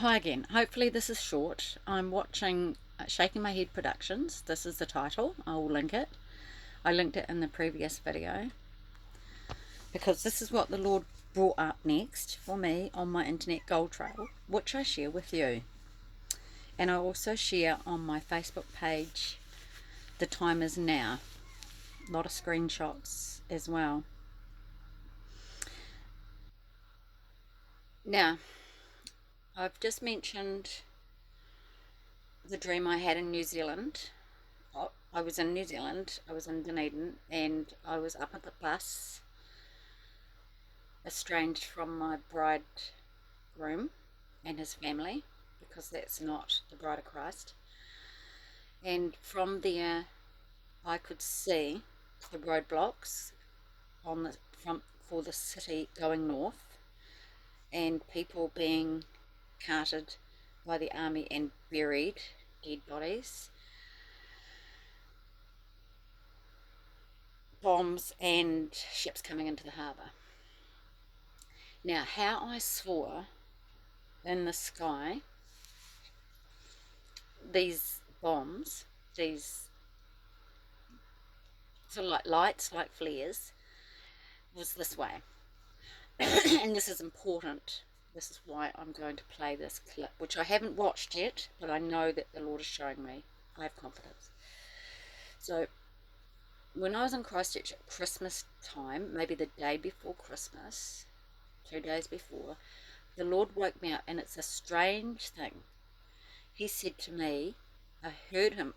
Hi again. Hopefully this is short. I'm watching Shaking My Head Productions. This is the title. I'll link it. I linked it in the previous video because this is what the Lord brought up next for me on my internet gold trail, which I share with you. And I also share on my Facebook page, The Time Is Now. A lot of screenshots as well. Now, I've just mentioned the dream I had in New Zealand. I was in New Zealand, I was in Dunedin, and I was up at the bus, estranged from my bridegroom and his family, because that's not the bride of Christ. And from there, I could see the roadblocks on the front for the city going north, and people being carted by the army and buried, dead bodies, bombs and ships coming into the harbour. Now, how I saw in the sky these bombs, these sort of like lights, like flares, was this way. And this is important. This is why I'm going to play this clip, which I haven't watched yet, but I know that the Lord is showing me. I have confidence. So, when I was in Christchurch at Christmas time, maybe the day before Christmas, 2 days before, the Lord woke me up, and it's a strange thing. He said to me, I heard him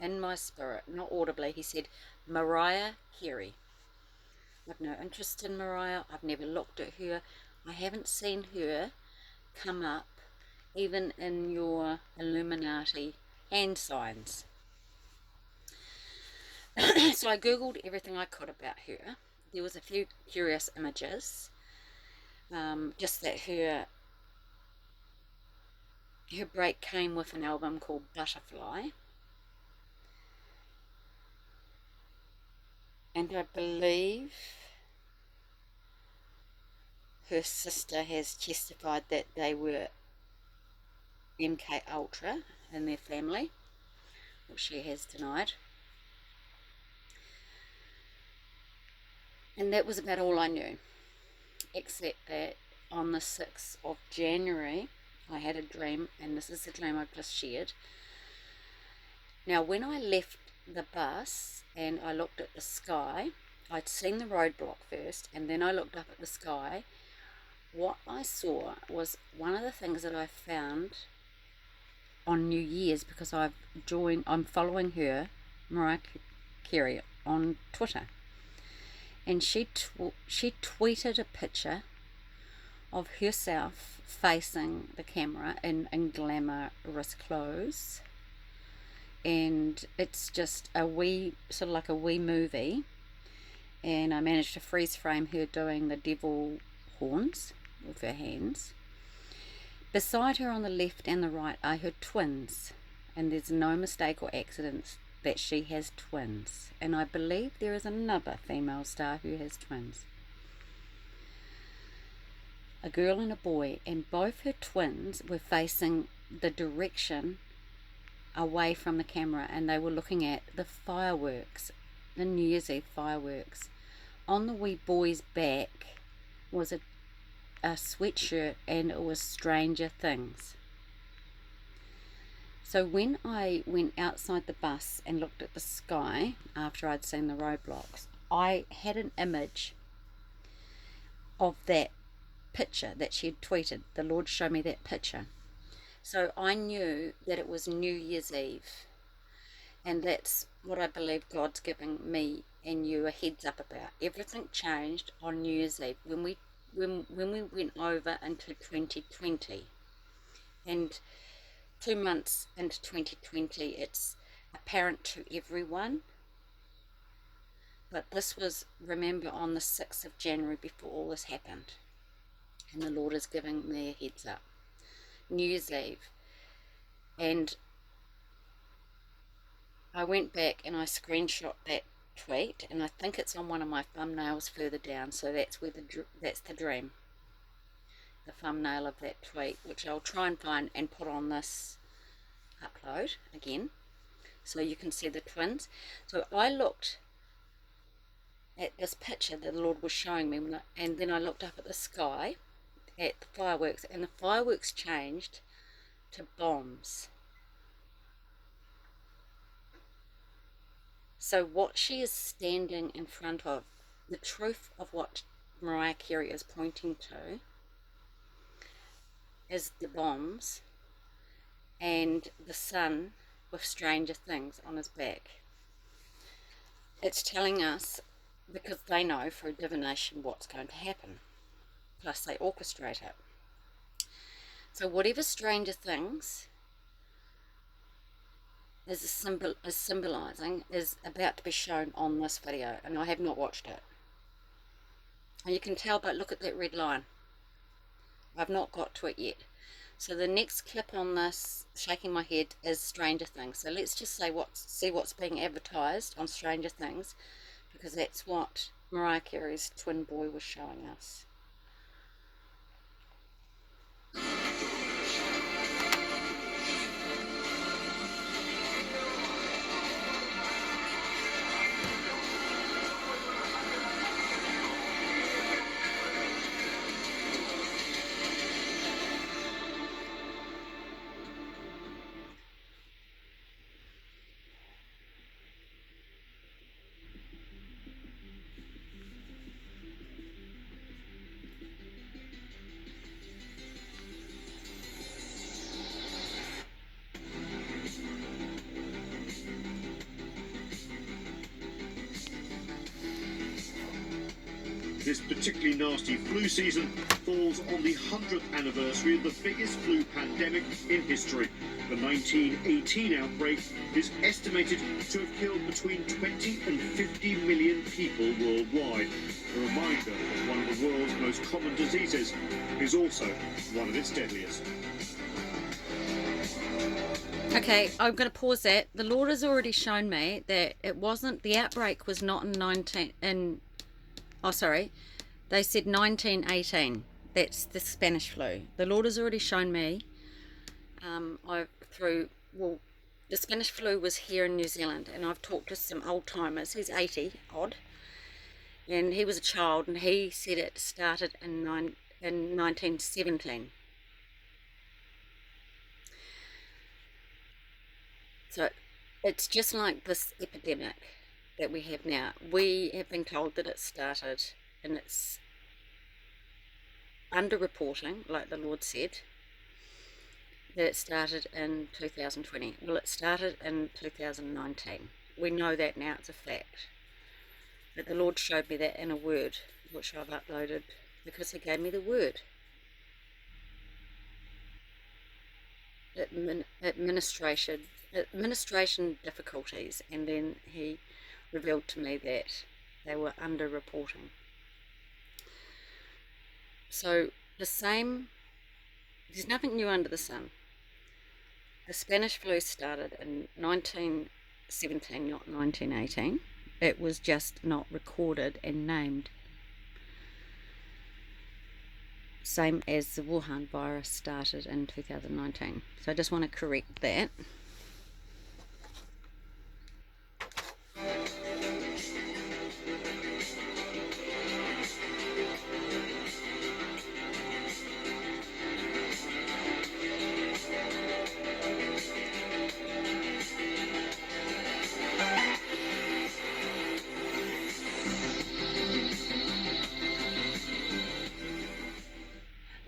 in my spirit, not audibly, he said, Mariah, Carey. I've no interest in Mariah. I've never looked at her. I haven't seen her come up even in your Illuminati hand signs. So I googled everything I could about her. There was a few curious images, just that her break came with an album called Butterfly, and I believe her sister has testified that they were MK Ultra in their family, which she has denied. And that was about all I knew, except that on the 6th of January I had a dream, and this is the dream I've just shared. Now, when I left the bus and I looked at the sky, I'd seen the roadblock first, and then I looked up at the sky. What I saw was one of the things that I found on New Year's, because I'm following her, Mariah Carey, on Twitter, and she tweeted a picture of herself facing the camera in glamorous clothes, and it's just a wee, sort of like a wee movie, and I managed to freeze frame her doing the devil horns with her hands. Beside her on the left and the right are her twins, and there's no mistake or accidents that she has twins, and I believe there is another female star who has twins, a girl and a boy, and both her twins were facing the direction away from the camera, and they were looking at the fireworks, the New Year's Eve fireworks. On the wee boy's back was a sweatshirt, and it was Stranger Things. So when I went outside the bus and looked at the sky after I'd seen the roadblocks, I had an image of that picture that she had tweeted. The Lord showed me that picture. So I knew that it was New Year's Eve, and that's what I believe God's giving me and you a heads up about. Everything changed on New Year's Eve when we went over into 2020, and 2 months into 2020, it's apparent to everyone. But this was, remember, on the 6th of January before all this happened, and the Lord is giving me a heads up. New Year's Eve. And I went back and I screenshot that tweet, and I think it's on one of my thumbnails further down, so that's the dream. the thumbnail of that tweet, which I'll try and find and put on this upload again, so you can see the twins. So I looked at this picture that the Lord was showing me, and then I looked up at the sky, at the fireworks, and the fireworks changed to bombs. So what she is standing in front of, the truth of what Mariah Carey is pointing to, is the bombs and the sun with Stranger Things on his back. It's telling us, because they know through divination what's going to happen, plus they orchestrate it. So whatever Stranger Things is symbolizing is about to be shown on this video, and I have not watched it. And you can tell, but look at that red line. I've not got to it yet. So the next clip on this, shaking my head, is Stranger Things. So let's just see what's being advertised on Stranger Things, because that's what Mariah Carey's twin boy was showing us. This particularly nasty flu season falls on the 100th anniversary of the biggest flu pandemic in history. The 1918 outbreak is estimated to have killed between 20 and 50 million people worldwide. A reminder that one of the world's most common diseases is also one of its deadliest. Okay, I'm going to pause that. The Lord has already shown me that it wasn't, the outbreak was not they said 1918. That's the Spanish flu. The Lord has already shown me the Spanish flu was here in New Zealand, and I've talked to some old timers. He's 80 odd, and he was a child, and he said it started in 1917. So it's just like this epidemic that we have now. We have been told that it started, and it's underreporting, like the Lord said, that it started in 2020. Well, it started in 2019. We know that now, it's a fact. But the Lord showed me that in a word, which I've uploaded, because he gave me the word. Administration difficulties, and then he revealed to me that they were underreporting. So there's nothing new under the sun. The Spanish flu started in 1917, not 1918. It was just not recorded and named. Same as the Wuhan virus started in 2019. So I just want to correct that.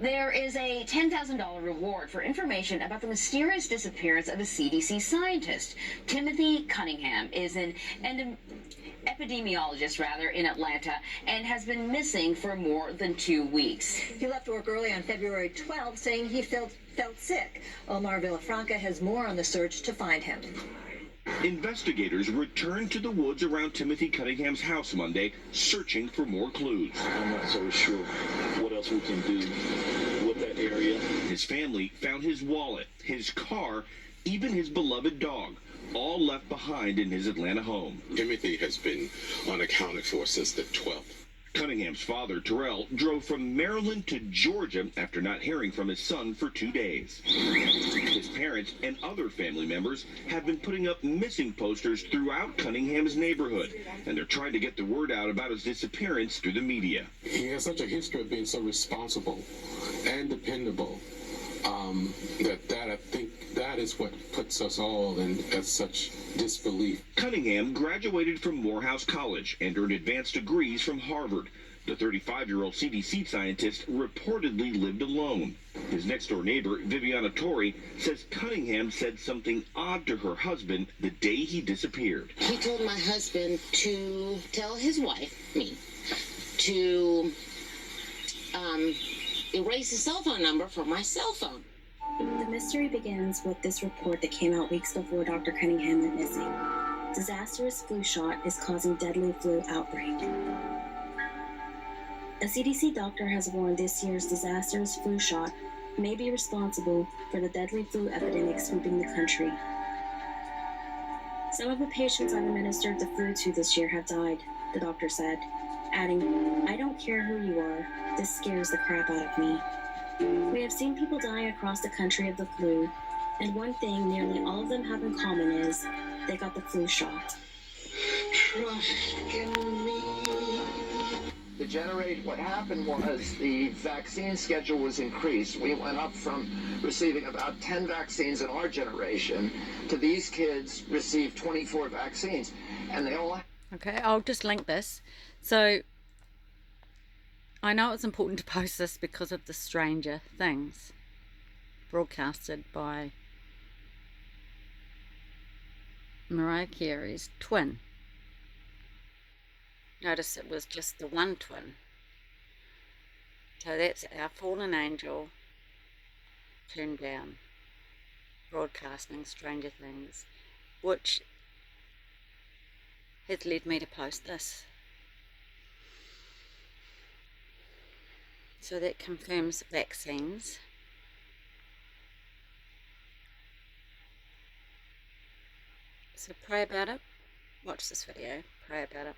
There is a $10,000 reward for information about the mysterious disappearance of a CDC scientist. Timothy Cunningham is an epidemiologist in Atlanta, and has been missing for more than 2 weeks. He left work early on February 12th, saying he felt sick. Omar Villafranca has more on the search to find him. Investigators returned to the woods around Timothy Cunningham's house Monday, searching for more clues. I'm not so sure what else we can do with that area. His family found his wallet, his car, even his beloved dog, all left behind in his Atlanta home. Timothy has been unaccounted for since the 12th. Cunningham's father, Terrell, drove from Maryland to Georgia after not hearing from his son for 2 days. His parents and other family members have been putting up missing posters throughout Cunningham's neighborhood, and they're trying to get the word out about his disappearance through the media. He has such a history of being so responsible and dependable that I think that is what puts us all in such disbelief. Cunningham graduated from Morehouse College and earned advanced degrees from Harvard. The 35-year-old CDC scientist reportedly lived alone. His next-door neighbor, Viviana Torrey, says Cunningham said something odd to her husband the day he disappeared. He told my husband to tell his wife, me, to erase his cell phone number from my cell phone. The mystery begins with this report that came out weeks before Dr. Cunningham went missing. Disastrous flu shot is causing deadly flu outbreak. A CDC doctor has warned this year's disastrous flu shot may be responsible for the deadly flu epidemic sweeping the country. Some of the patients I've administered the flu to this year have died, the doctor said, adding, "I don't care who you are, this scares the crap out of me." We have seen people die across the country of the flu, and one thing nearly all of them have in common is they got the flu shot. Trust in me. To generate, what happened was the vaccine schedule was increased. We went up from receiving about 10 vaccines in our generation to these kids received 24 vaccines, and they all... Okay, I'll just link this. So I know it's important to post this because of the Stranger Things broadcasted by Mariah Carey's twin. Notice it was just the one twin. So that's our fallen angel turned down broadcasting Stranger Things, which has led me to post this. So that confirms vaccines. So pray about it. Watch this video. Pray about it.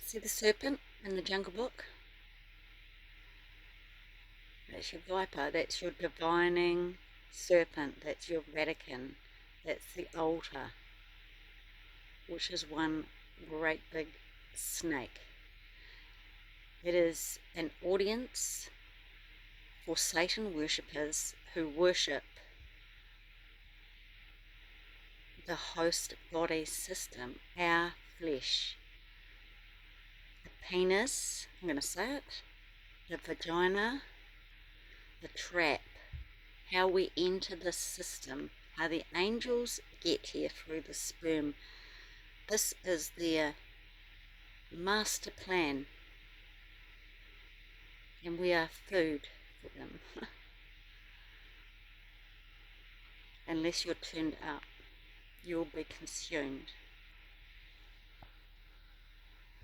See the serpent in the Jungle Book? That's your viper. That's your divining serpent. That's your Vatican. That's the altar, which is one great big snake. It is an audience for Satan worshippers who worship the host body system, our flesh. The penis, I'm going to say it, the vagina, the trap, how we enter this system, how the angels get here through the sperm. This is their master plan. And we are food for them. Unless you're turned up, you'll be consumed.